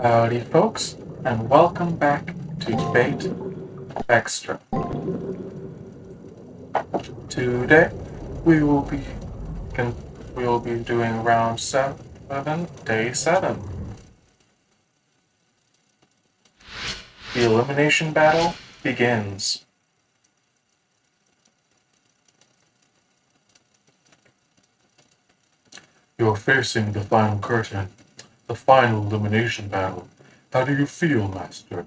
Howdy, folks, and welcome back to Debate Extra. Today, we will be we will be doing round 7, day 7. The elimination battle begins. You're facing the final curtain, the final elimination battle. How do you feel, Master?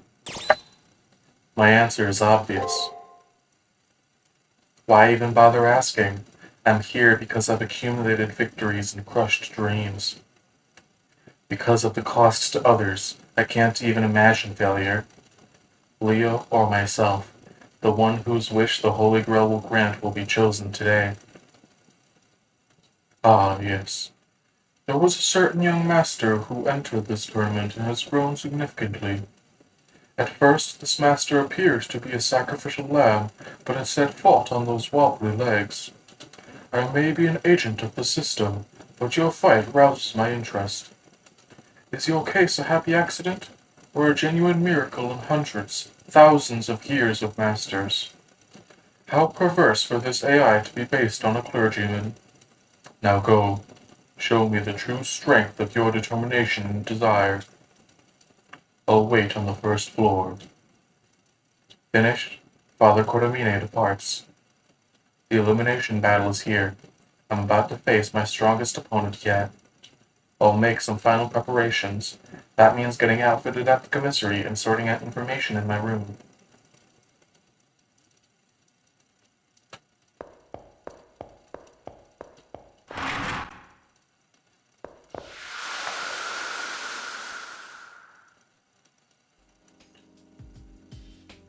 My answer is obvious. Why even bother asking? I'm here because I've accumulated victories and crushed dreams. Because of the cost to others, I can't even imagine failure. Leo or myself, the one whose wish the Holy Grail will grant will be chosen today. Ah, yes. There was a certain young master who entered this tournament and has grown significantly. At first, this master appeared to be a sacrificial lamb, but instead fought on those wobbly legs. I may be an agent of the system, but your fight rouses my interest. Is your case a happy accident, or a genuine miracle in hundreds, thousands of years of masters? How perverse for this AI to be based on a clergyman. Now go, show me the true strength of your determination and desire. I'll wait on the first floor. Finished, Father Cordomine departs. The elimination battle is here. I'm about to face my strongest opponent yet. I'll make some final preparations. That means getting outfitted at the commissary and sorting out information in my room.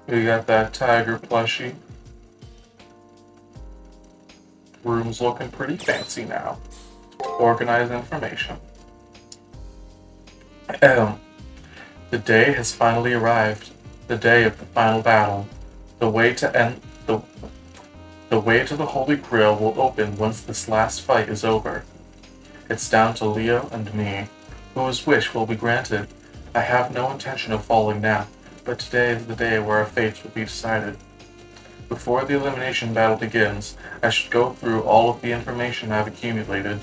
We got that tiger plushie. Room's looking pretty fancy now. Organize information. The day has finally arrived. The day of the final battle. The way to end the way to the Holy Grail will open once this last fight is over. It's down to Leo and me, whose wish will be granted. I have no intention of falling now, but today is the day where our fates will be decided. Before the elimination battle begins, I should go through all of the information I've accumulated.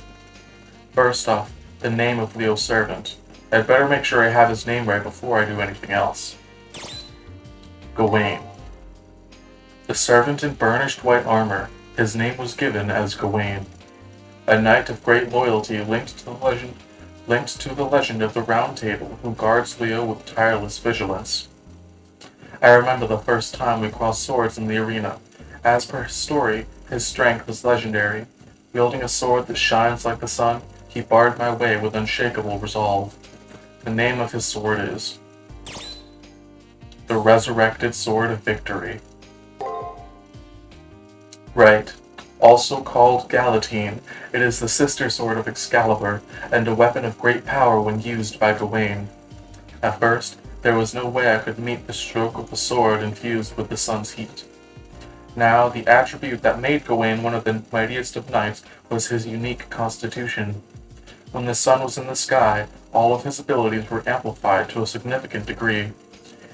First off, the name of Leo's servant. I'd better make sure I have his name right before I do anything else. Gawain. The servant in burnished white armor. His name was given as Gawain. A knight of great loyalty linked to the legend of the Round Table, who guards Leo with tireless vigilance. I remember the first time we crossed swords in the arena. As per his story, his strength was legendary. Wielding a sword that shines like the sun, he barred my way with unshakable resolve. The name of his sword is the Resurrected Sword of Victory. Right. Also called Galatine, it is the sister sword of Excalibur, and a weapon of great power when used by Gawain. At first, there was no way I could meet the stroke of the sword infused with the sun's heat. Now, the attribute that made Gawain one of the mightiest of knights was his unique constitution. When the sun was in the sky, all of his abilities were amplified to a significant degree.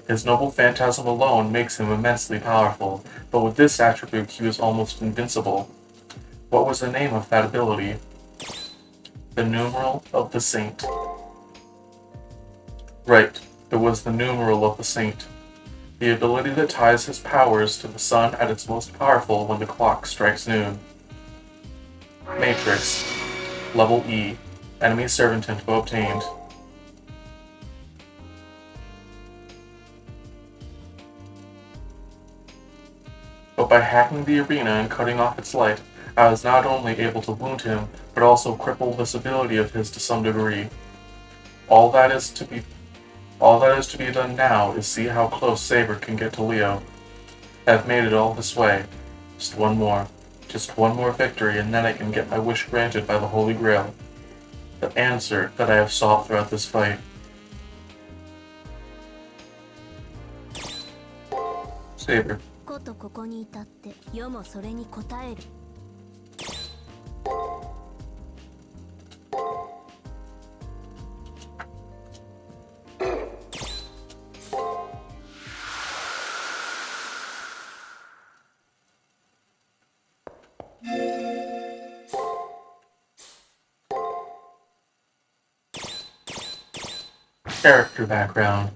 His noble phantasm alone makes him immensely powerful, but with this attribute he was almost invincible. What was the name of that ability? The numeral of the saint. Right, it was the numeral of the saint. The ability that ties his powers to the sun at its most powerful when the clock strikes noon. Matrix. Level E. Enemy servant info obtained. But by hacking the arena and cutting off its light, I was not only able to wound him, but also cripple this ability of his to some degree. All that is to be done now is see how close Saber can get to Leo. I've made it all this way. Just one more victory, and then I can get my wish granted by the Holy Grail. The answer that I have sought throughout this fight. Saber. ことここに至って世もそれに応える。Character background.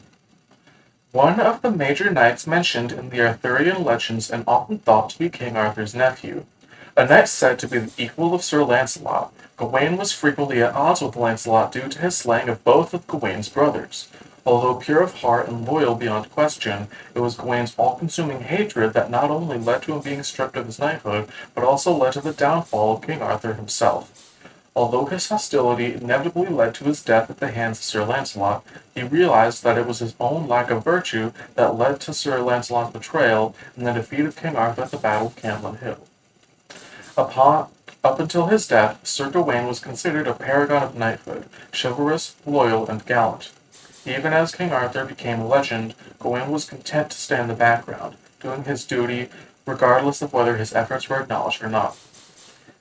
One of the major knights mentioned in the Arthurian legends and often thought to be King Arthur's nephew. A knight said to be the equal of Sir Lancelot, Gawain was frequently at odds with Lancelot due to his slaying of both of Gawain's brothers. Although pure of heart and loyal beyond question, it was Gawain's all-consuming hatred that not only led to him being stripped of his knighthood, but also led to the downfall of King Arthur himself. Although his hostility inevitably led to his death at the hands of Sir Lancelot, he realized that it was his own lack of virtue that led to Sir Lancelot's betrayal and the defeat of King Arthur at the Battle of Camden Hill. Up until his death, Sir Gawain was considered a paragon of knighthood, chivalrous, loyal, and gallant. Even as King Arthur became a legend, Gawain was content to stay in the background, doing his duty regardless of whether his efforts were acknowledged or not.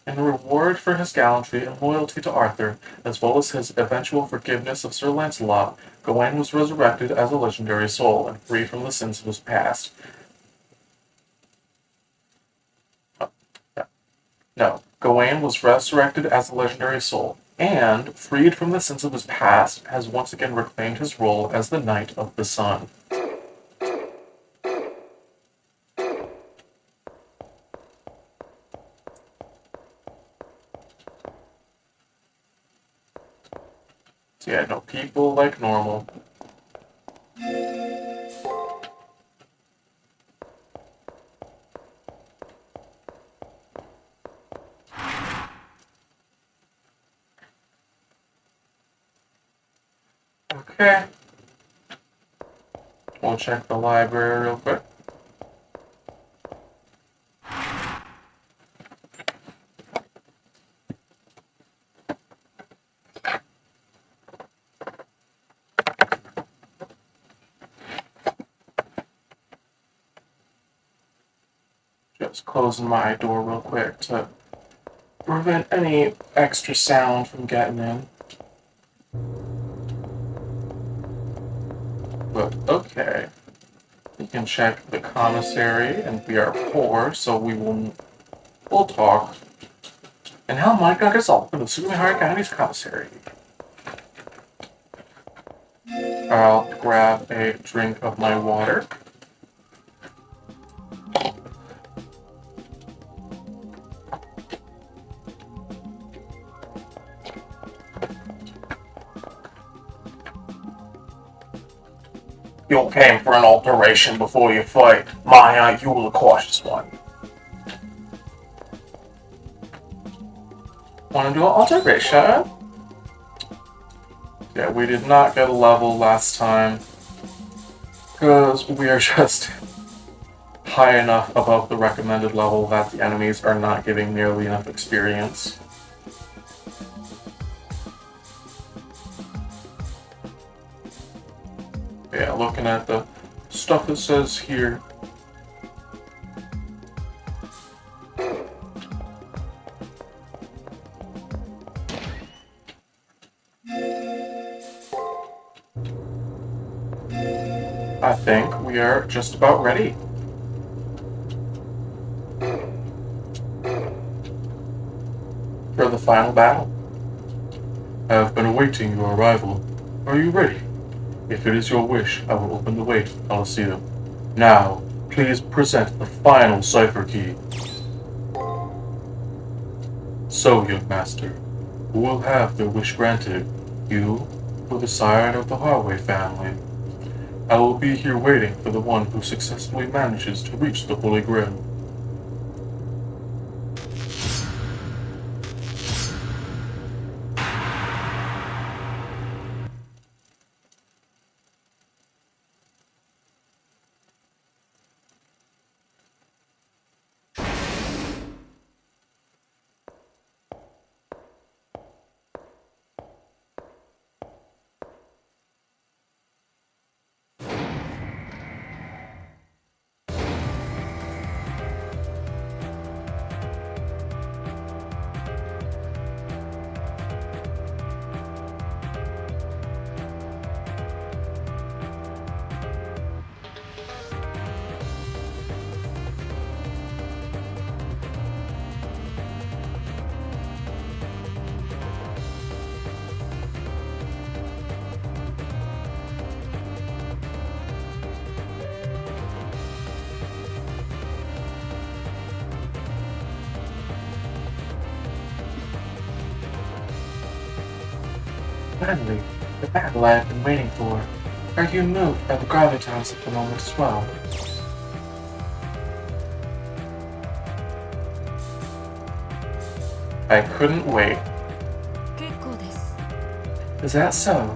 In reward for his gallantry and loyalty to Arthur, as well as his eventual forgiveness of Sir Lancelot, Gawain was resurrected as a legendary soul and freed from the sins of his past. No, Gawain was resurrected as a legendary soul, and, freed from the sins of his past, has once again reclaimed his role as the Knight of the Sun. So yeah, no, people like normal. Okay. We'll check the library real quick. Just closing my door real quick to prevent any extra sound from getting in. But okay. We can check the commissary, and we are poor, so we'll talk. And how might I resolve for the Sugimihara County's commissary? I'll grab a drink of my water. You came for an alteration before you fight. You were the cautious one. Want to do an alteration? Yeah, we did not get a level last time because we are just high enough above the recommended level that the enemies are not giving nearly enough experience. Yeah, looking at the stuff it says here. I think we are just about ready. For the final battle. I have been awaiting your arrival. Are you ready? If it is your wish, I will open the way to the Colosseum. Now, please present the final cipher key. So, young master, who will have their wish granted? You, or the scion of the Harway family? I will be here waiting for the one who successfully manages to reach the Holy Grail. Finally, the battle I have been waiting for. Are you moved by the gravitas of the moment as well? I couldn't wait. 結構です。 Is that so?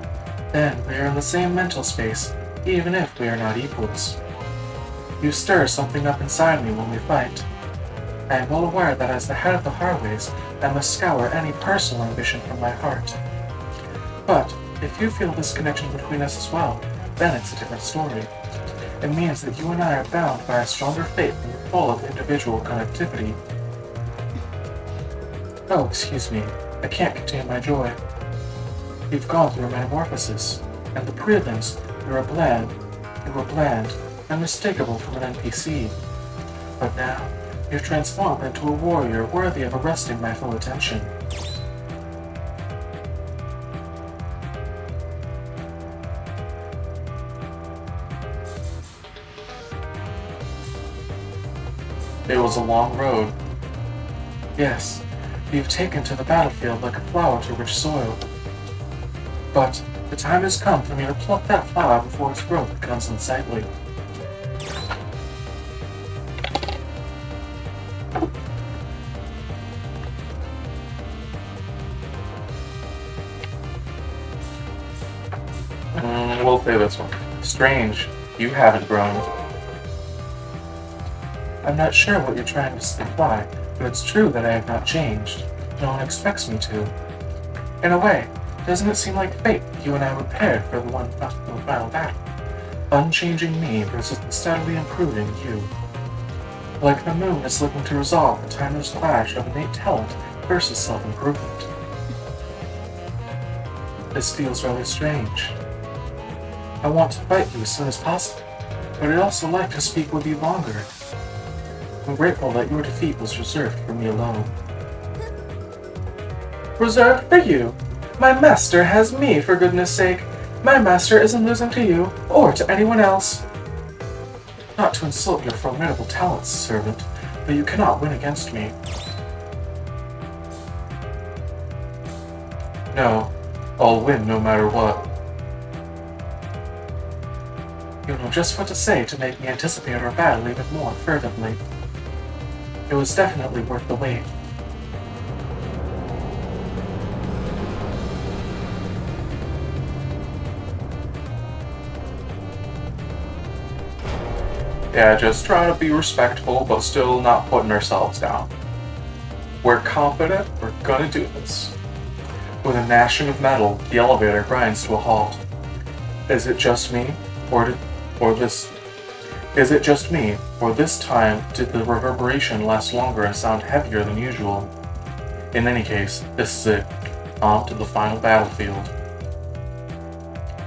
Then we are in the same mental space, even if we are not equals. You stir something up inside me when we fight. I am well aware that as the head of the Harways, I must scour any personal ambition from my heart. But if you feel this connection between us as well, then it's a different story. It means that you and I are bound by a stronger fate than the pull of individual connectivity. Oh, excuse me, I can't contain my joy. You've gone through a metamorphosis, and the prelims, you were bland, unmistakable from an NPC. But now, you've transformed into a warrior worthy of arresting my full attention. It was a long road. Yes, you've taken to the battlefield like a flower to rich soil. But the time has come for me to pluck that flower before its growth becomes unsightly. We'll say this one. Strange, you haven't grown. I'm not sure what you're trying to imply, but it's true that I have not changed. No one expects me to. In a way, doesn't it seem like fate that you and I were paired for the final battle? Unchanging me versus the steadily improving you. Like the moon is looking to resolve the timeless clash of innate talent versus self-improvement. This feels rather strange. I want to fight you as soon as possible, but I'd also like to speak with you longer. I'm grateful that your defeat was reserved for me alone. Reserved for you? My master has me, for goodness sake. My master isn't losing to you, or to anyone else. Not to insult your formidable talents, servant, but you cannot win against me. No, I'll win no matter what. You know just what to say to make me anticipate our battle even more fervently. It was definitely worth the wait. Yeah, just trying to be respectful, but still not putting ourselves down. We're confident we're gonna do this. With a gnashing of metal, the elevator grinds to a halt. Is it just me, or this time did the reverberation last longer and sound heavier than usual? In any case, this is it. On to the final battlefield.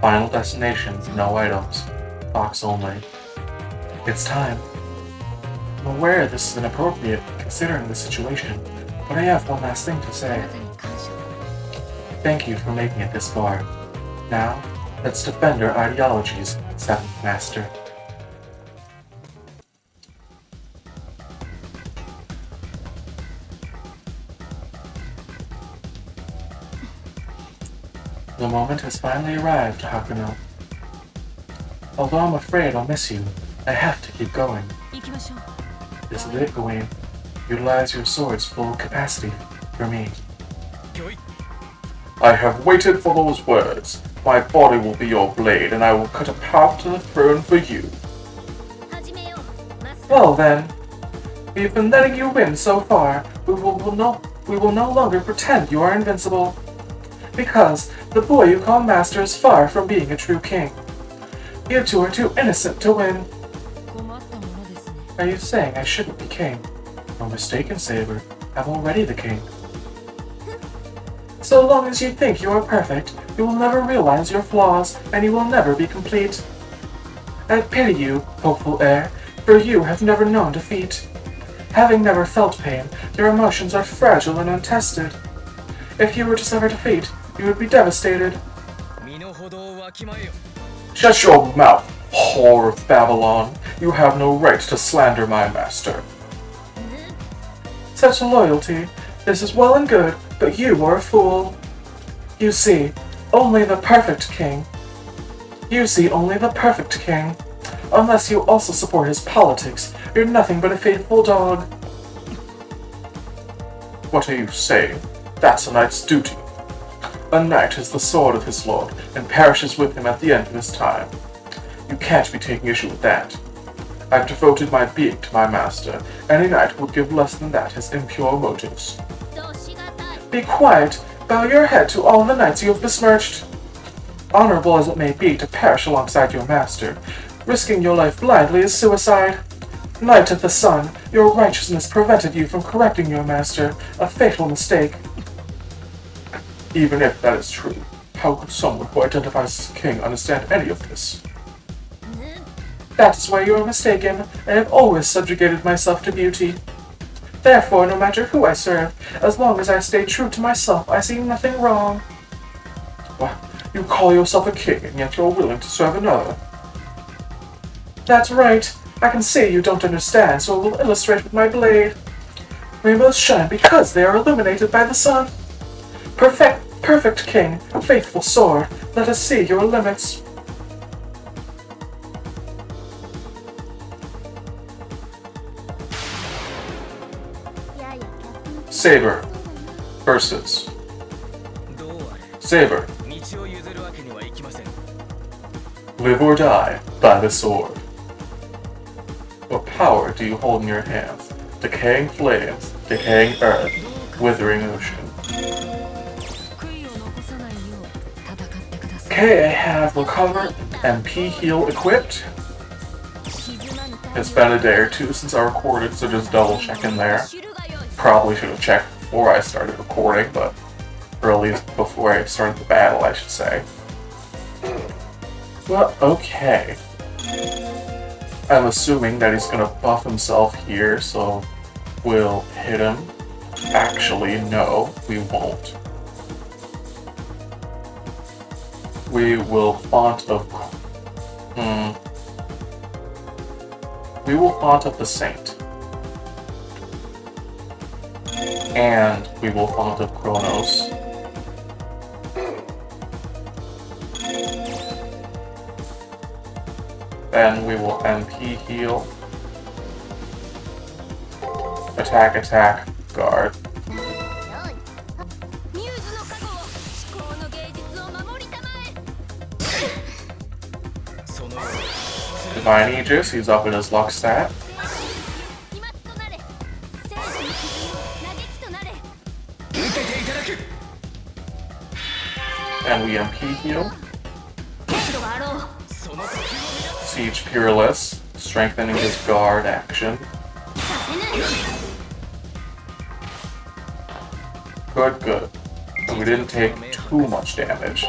Final destination, no items. Box only. It's time. I'm aware this is inappropriate, considering the situation, but I have one last thing to say. Thank you for making it this far. Now, let's defend our ideologies, Seventh Master. The moment has finally arrived, Hakuno. Although I'm afraid I'll miss you, I have to keep going. This is it, Gawain. Utilize your sword's full capacity for me. I have waited for those words. My body will be your blade, and I will cut a path to the throne for you. Well then, we've been letting you win so far. We will no longer pretend you are invincible. Because the boy you call master is far from being a true king. You two are too innocent to win. Are you saying I shouldn't be king? No mistaken, Saber. I'm already the king. So long as you think you are perfect, you will never realize your flaws, and you will never be complete. I pity you, hopeful heir, for you have never known defeat. Having never felt pain, your emotions are fragile and untested. If you were to suffer defeat, you would be devastated. Shut your mouth, whore of Babylon. You have no right to slander my master. Such loyalty. This is well and good, but you are a fool. You see, Only the perfect king. You see only the perfect king. Unless you also support his politics, you're nothing but a faithful dog. What are you saying? That's a knight's duty. A knight is the sword of his lord, and perishes with him at the end of his time. You can't be taking issue with that. I've devoted my being to my master. Any knight would give less than that has impure motives. Be quiet. Bow your head to all the knights you have besmirched. Honorable as it may be to perish alongside your master, risking your life blindly is suicide. Knight of the Sun, your righteousness prevented you from correcting your master, a fatal mistake. Even if that is true, how could someone who identifies as a king understand any of this? That is where you are mistaken. I have always subjugated myself to beauty. Therefore, no matter who I serve, as long as I stay true to myself, I see nothing wrong. What? You call yourself a king, and yet you're willing to serve another. That's right. I can see you don't understand, so I will illustrate with my blade. Rainbows shine because they are illuminated by the sun. Perfect king, faithful sword, let us see your limits. Saber versus Saber. Live or die by the sword. What power do you hold in your hands? Decaying flames, decaying earth, withering ocean. Okay, I have Recover and P-Heal equipped. It's been a day or two since I recorded, so just double check in there. Probably should have checked before I started recording, but early before I started the battle, I should say. Well, okay. I'm assuming that he's gonna buff himself here, so we'll hit him. Actually, no, we won't. We will Font of... We will Font of the Saint. And we will Font of Kronos. Then we will MP heal. Attack, attack, guard. Divine Aegis, he's up in his luck stat. And we MP heal. Siege Peerless, strengthening his guard action. Good, good. And we didn't take too much damage.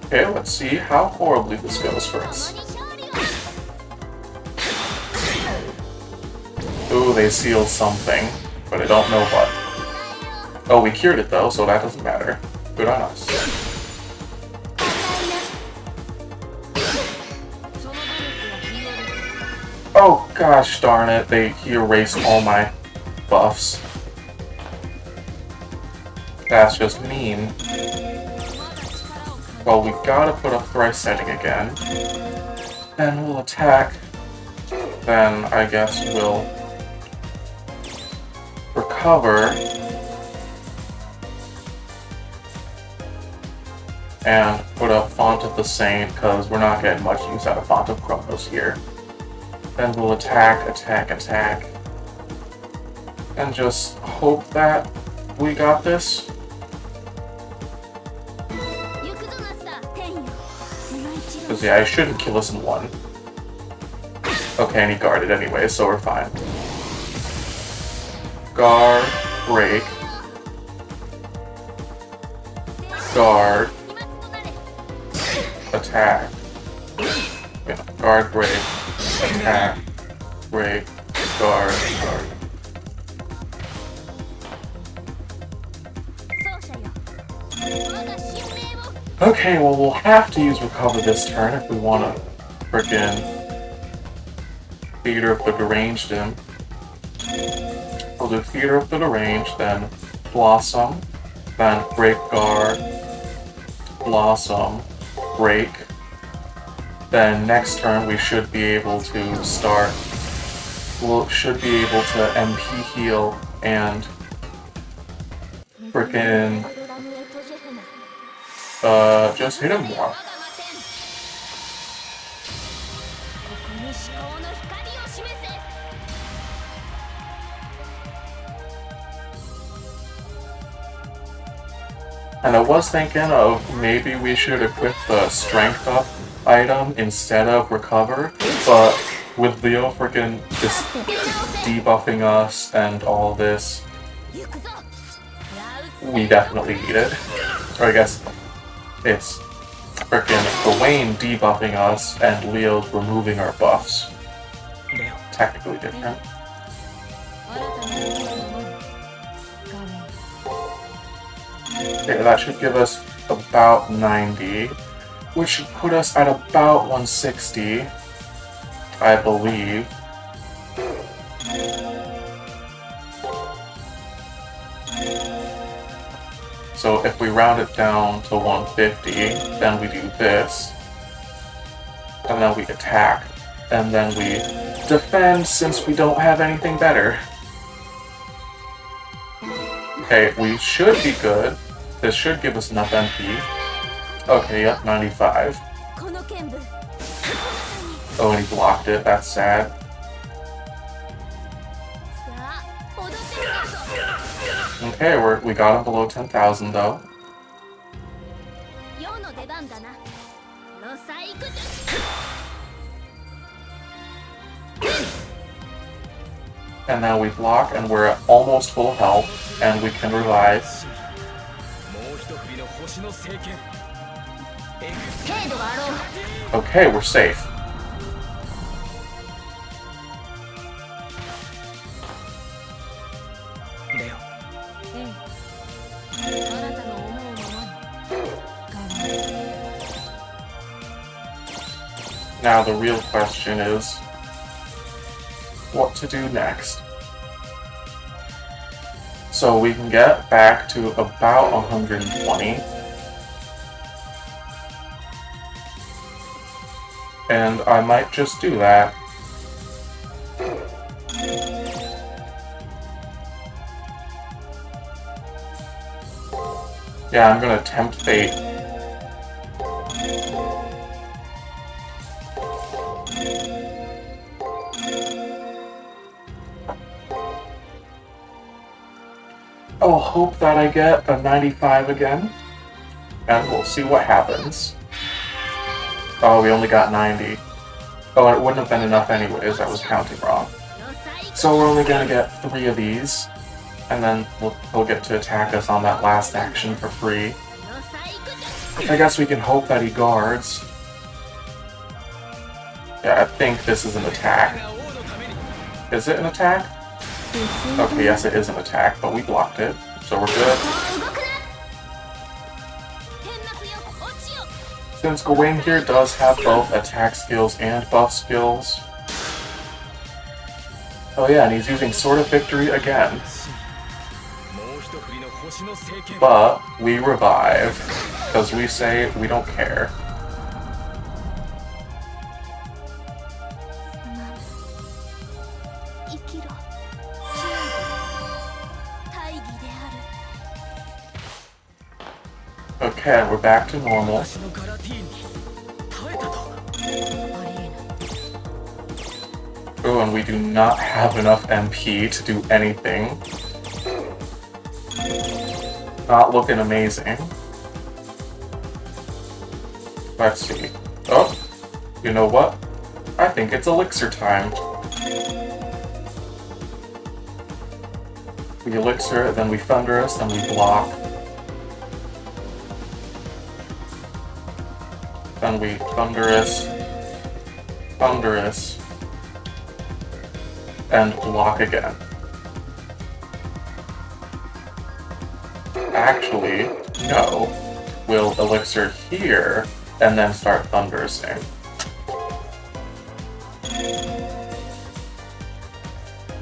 Okay, let's see how horribly this goes for us. Ooh, they sealed something, but I don't know what. Oh, we cured it though, so that doesn't matter. Good on us. Oh gosh darn it, he erased all my buffs. That's just mean. Well, we gotta put up thrice setting again. Then we'll attack. Then I guess we'll recover. And put up Font of the Saint, because we're not getting much use out of Font of Kronos here. Then we'll attack, attack, attack. And just hope that we got this. Because yeah, I shouldn't kill us in one. Okay, and he guarded anyway, so we're fine. Guard, break. Guard. Attack. Yeah, guard, break. Attack. Break. Guard, guard. Okay, well, we'll have to use recover this turn if we want to frickin' Theater of the Deranged him. We'll do Theater of the Deranged, then Blossom, then Break Guard, Blossom, Break. Then next turn we should be able to start. We should be able to MP heal and frickin' just hit him more. And I was thinking of maybe we should equip the strength up item instead of recover, but with Leo freaking just debuffing us and all this, we definitely need it. Or I guess it's freaking Gawain debuffing us and Leo's removing our buffs. Technically different. Okay, that should give us about 90, which should put us at about 160, I believe. So if we round it down to 150, then we do this, and then we attack, and then we defend since we don't have anything better. Okay, we should be good. This should give us enough MP. Okay, yep, 95. Oh, and he blocked it. That's sad. Okay, we got him below 10,000 though. And now we block and we're at almost full health and we can revive. Okay, we're safe. Now the real question is what to do next. So we can get back to about 120. And I might just do that. Yeah, I'm gonna tempt fate. I'll hope that I get a 95 again, and we'll see what happens. Oh, we only got 90. Oh, it wouldn't have been enough anyways, I was counting wrong. So we're only gonna get 3 of these, and then he'll get to attack us on that last action for free. I guess we can hope that he guards. Yeah, I think this is an attack. Is it an attack? Okay, yes it is an attack, but we blocked it, so we're good. Since Gawain here does have both attack skills and buff skills. Oh yeah, and he's using Sword of Victory again. But we revive, because we say we don't care. Okay, we're back to normal. Oh, and we do not have enough MP to do anything. Not looking amazing. Let's see. Oh, you know what? I think it's elixir time. We elixir, then we thunderous, then we block. Then we thunderous, thunderous, and block again. Actually, no. will elixir here and then start thundersing.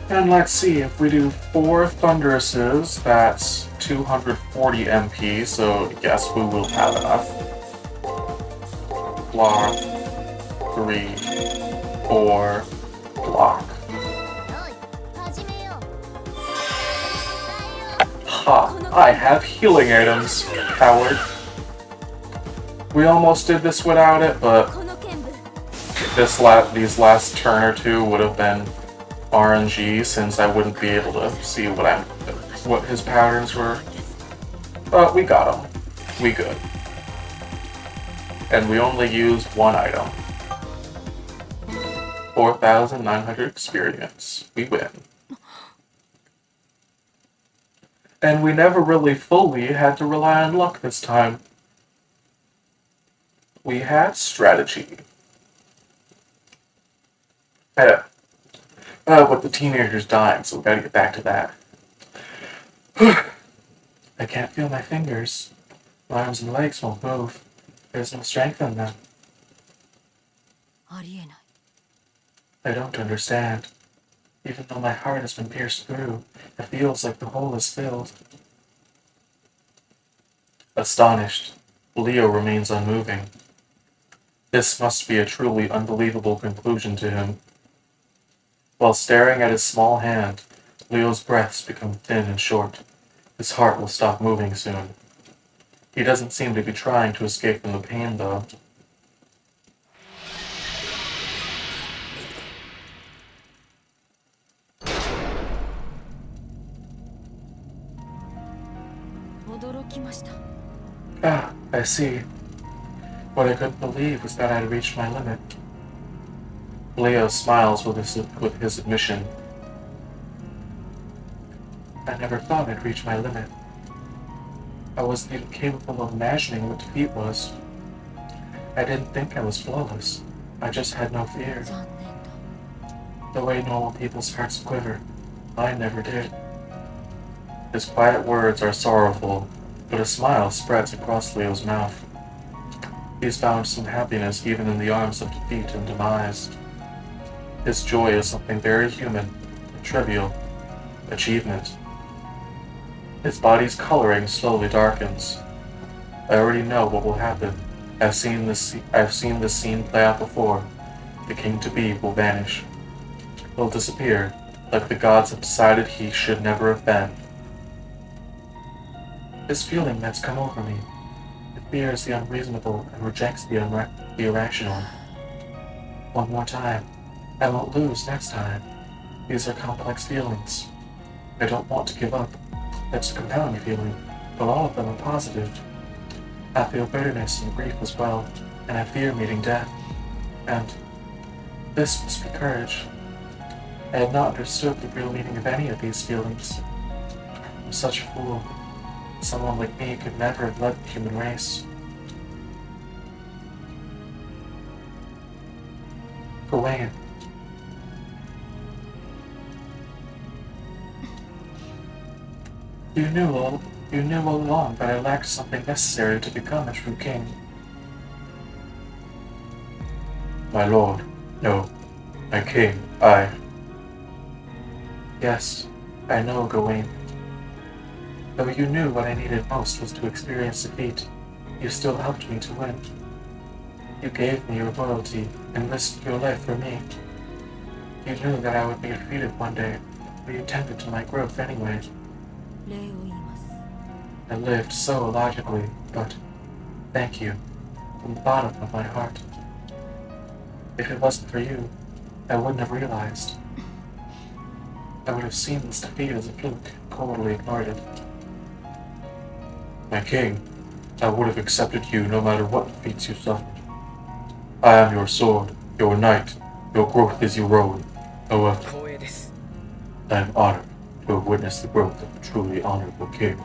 And let's see, if we do 4 thunderuses, that's 240 MP, so yes, we will have enough. Block, 3, 4, block. Ha! I have healing items, coward. We almost did this without it, but these last turn or two would have been RNG, since I wouldn't be able to see what his patterns were. But we got him. We good. And we only used 1 item. 4,900 experience. We win. And we never really fully had to rely on luck this time. We had strategy. With the teenagers dying, so we gotta get back to that. I can't feel my fingers. My arms and legs won't move. There's no strength in them. I don't understand. Even though my heart has been pierced through, it feels like the hole is filled. Astonished, Leo remains unmoving. This must be a truly unbelievable conclusion to him. While staring at his small hand, Leo's breaths become thin and short. His heart will stop moving soon. He doesn't seem to be trying to escape from the pain, though. Ah, I see. What I couldn't believe was that I'd reached my limit. Leo smiles with his admission. I never thought I'd reach my limit. I wasn't even capable of imagining what defeat was. I didn't think I was flawless. I just had no fear. The way normal people's hearts quiver, mine never did. His quiet words are sorrowful, but a smile spreads across Leo's mouth. He's found some happiness even in the arms of defeat and demise. His joy is something very human, trivial, achievement. His body's coloring slowly darkens. I already know what will happen. I've seen this scene play out before. The king-to-be will vanish. He'll disappear, like the gods have decided he should never have been. This feeling that's come over me, it fears the unreasonable and rejects the irrational. One more time. I won't lose next time. These are complex feelings. I don't want to give up. That's a compelling feeling, but all of them are positive. I feel bitterness and grief as well, and I fear meeting death. And this must be courage. I had not understood the real meaning of any of these feelings. I'm such a fool. Someone like me could never have led the human race. Gawain. You knew all along that I lacked something necessary to become a true king. My lord, no. My king, I... Yes, I know, Gawain. Though you knew what I needed most was to experience defeat, you still helped me to win. You gave me your loyalty and risked your life for me. You knew that I would be defeated one day, but you tended to my growth anyway. I lived so illogically, but thank you, from the bottom of my heart. If it wasn't for you, I wouldn't have realized. I would have seen this defeat as a fluke, coldly ignored it. My king, I would have accepted you no matter what defeats you suffered. I am your sword, your knight, your growth is your own. However, I am honored to have witnessed the growth of a truly honorable king.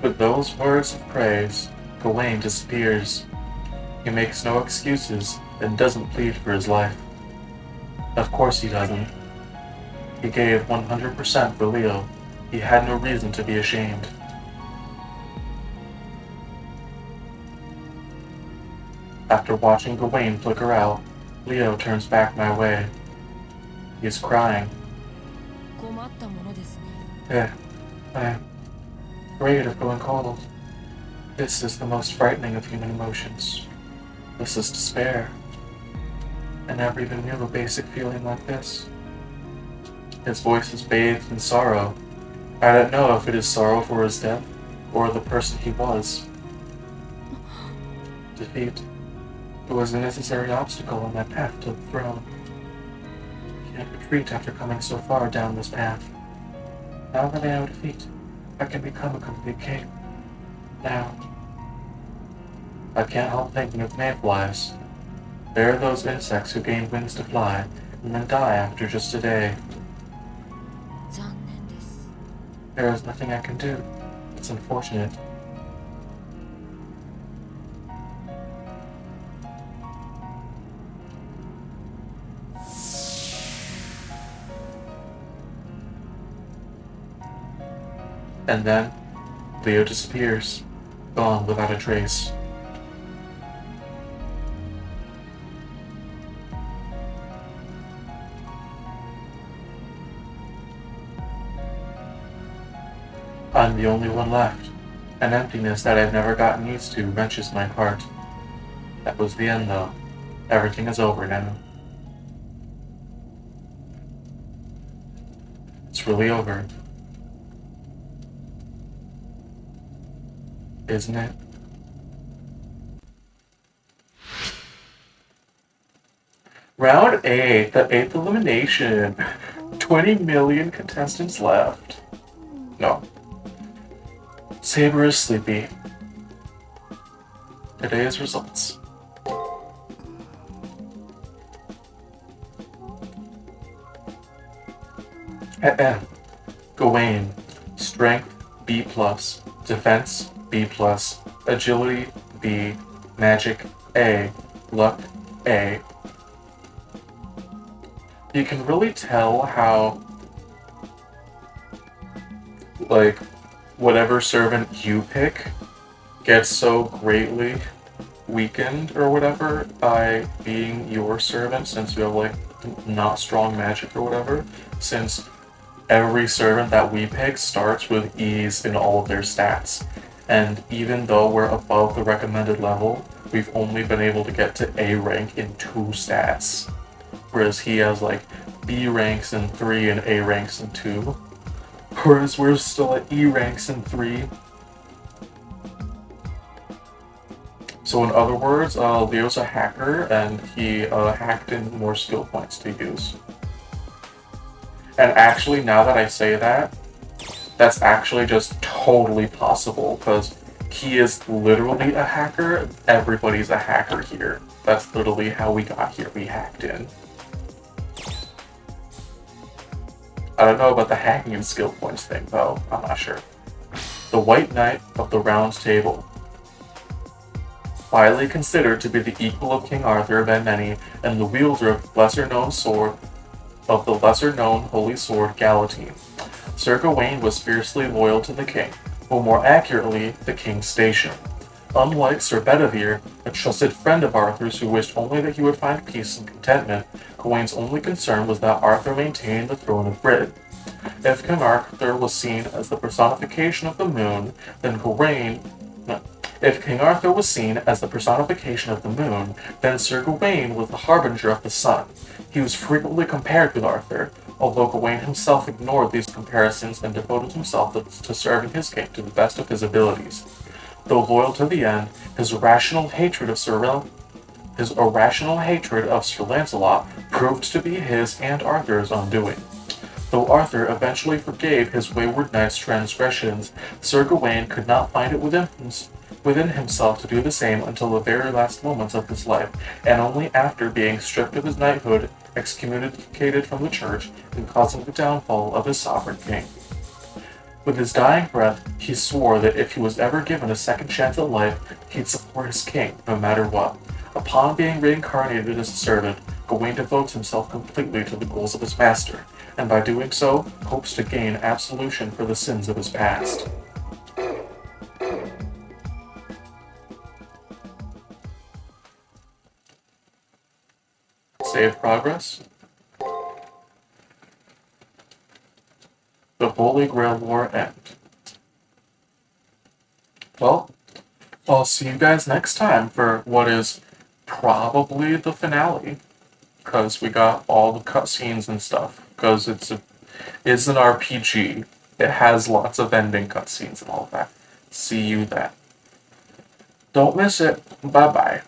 With those words of praise, Gawain disappears. He makes no excuses and doesn't plead for his life. Of course he doesn't. He gave 100% for Leo. He had no reason to be ashamed. After watching Gawain flicker out, Leo turns back my way. He is crying. 困ったものですね。 I am afraid of going cold. This is the most frightening of human emotions. This is despair. I never even knew a basic feeling like this. His voice is bathed in sorrow. I don't know if it is sorrow for his death or the person he was. Defeat. It was a necessary obstacle on my path to the throne. I can't retreat after coming so far down this path. Now that I know defeat, I can become a complete king. Now. I can't help thinking of mayflies. There are those insects who gain wings to fly and then die after just a day. 残念です。 There is nothing I can do. It's unfortunate. And then, Leo disappears, gone without a trace. I'm the only one left. An emptiness that I've never gotten used to wrenches my heart. That was the end, though. Everything is over now. It's really over. Isn't it? Round 8, the 8th elimination. 20 million contestants left. No. Saber is sleepy. Today's results. Gawain, strength B+, defense B+, agility B, magic A, luck A. You can really tell how, like, whatever servant you pick gets so greatly weakened or whatever by being your servant, since you have, like, not strong magic or whatever, since every servant that we pick starts with E's in all of their stats. And even though we're above the recommended level, we've only been able to get to A rank in 2 stats. Whereas he has, like, B ranks in 3 and A ranks in 2. Whereas we're still at E ranks in 3. So in other words, Leo's a hacker, and he hacked in more skill points to use. And actually, now that I say that, that's actually just totally possible, because he is literally a hacker. Everybody's a hacker here. That's literally how we got here. We hacked in. I don't know about the hacking and skill points thing, though. I'm not sure. The White Knight of the Round Table. Widely considered to be the equal of King Arthur by many, and the wielder of the lesser-known Holy Sword Galatine. Sir Gawain was fiercely loyal to the king, or more accurately, the king's station. Unlike Sir Bedivere, a trusted friend of Arthur's who wished only that he would find peace and contentment, Gawain's only concern was that Arthur maintained the throne of Britain. If King Arthur was seen as the personification of the moon, If King Arthur was seen as the personification of the moon, then Sir Gawain was the harbinger of the sun. He was frequently compared with Arthur, although Gawain himself ignored these comparisons and devoted himself to serving his king to the best of his abilities. Though loyal to the end, his irrational hatred of Sir Lancelot proved to be his and Arthur's undoing. Though Arthur eventually forgave his wayward knight's transgressions, Sir Gawain could not find it within himself to do the same until the very last moments of his life, and only after being stripped of his knighthood, excommunicated from the church, and causing the downfall of his sovereign king. With his dying breath, he swore that if he was ever given a second chance at life, he'd support his king, no matter what. Upon being reincarnated as a servant, Gawain devotes himself completely to the goals of his master, and by doing so, hopes to gain absolution for the sins of his past. Save progress. The Holy Grail War end. Well, I'll see you guys next time for what is probably the finale. Because we got all the cutscenes and stuff. Because it's an RPG. It has lots of ending cutscenes and all that. See you then. Don't miss it. Bye bye.